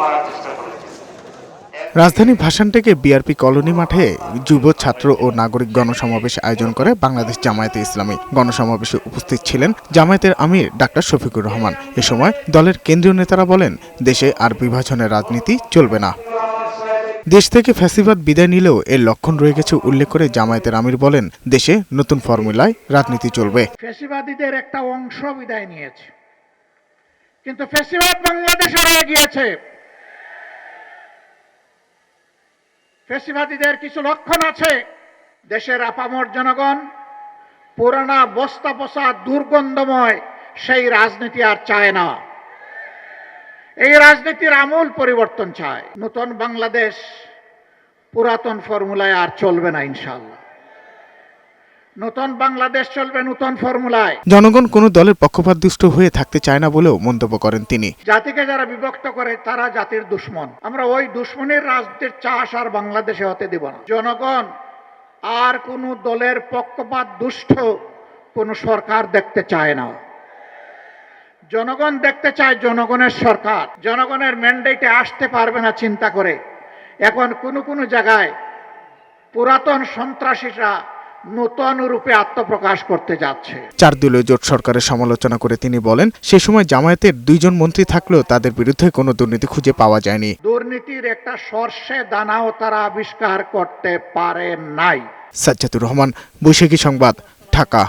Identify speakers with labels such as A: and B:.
A: মারার চেষ্টা করেছে।
B: রাজধানী ভাসানটেকে বিআরপি কলোনি মাঠে যুব ছাত্র ও নাগরিক গণসমাবেশ আয়োজন করে বাংলাদেশ জামায়াতে ইসলামী। গণসমাবেশে উপস্থিত ছিলেন জামায়াতের আমির ডাক্তার শফিকুর রহমান। এ সময় দলের কেন্দ্রীয় নেতারা বলেন, দেশে আর বিভাজনের রাজনীতি চলবে না। দেশ থেকে ফ্যাসিবাদ বিদায় নিলেও এর লক্ষণ রয়ে গেছে উল্লেখ করে জামায়াতের আমির বলেন, দেশে নতুন ফর্মুলায় রাজনীতি চলবে।
C: ফ্যাসিবাদীদের একটা অংশ বিদায় নিয়েছে, কিন্তু ফ্যাসিবাদ বাংলাদেশে রয়ে গিয়েছে। ফ্যাসিবাদীদের কিছু লক্ষণ আছে। দেশের আপামর জনগণ পুরানা বস্তা পচা দুর্গন্ধময় সেই রাজনীতি আর চায় না। এই রাজনীতির আমূল পরিবর্তন চায়। নতুন বাংলাদেশ পুরাতন ফর্মুলায় আর চলবে না ইনশাআল্লাহ। নতুন বাংলাদেশ চলবে নতুন ফর্মুলায়।
B: জনগণ কোনো দলের পক্ষপাতদুষ্ট হয়ে থাকতে চায় না বলেও মন্তব্য করেন তিনি।
C: জাতিকে যারা বিভক্ত করে তারা জাতির দুশ্মন। আমরা ওই দুশ্মনের রাজনীতির চাষ আর বাংলাদেশে হতে দিব না। জনগণ আর কোনো দলের পক্ষপাত দুষ্ট কোনো সরকার দেখতে চায় না। জনগণ দেখতে চায় জনগণের সরকার। জনগণের ম্যান্ডেটে আসতে পারবে না চিন্তা করে এখন কোনো জায়গায় পুরাতন সন্ত্রাসীরা নতুন রূপে আত্মপ্রকাশ করতে যাচ্ছে।
B: 4 দলীয় জোট সরকারের সমালোচনা করে তিনি বলেন, সে সময় জামায়াতের 2 জন মন্ত্রী থাকলেও তাদের বিরুদ্ধে কোনো দুর্নীতি খুঁজে পাওয়া যায়নি।
C: দুর্নীতির একটা সর্ষে দানাও তারা আবিষ্কার করতে পারে নাই।
B: সাজ্জাদুর রহমান, বৈশাখী সংবাদ, ঢাকা।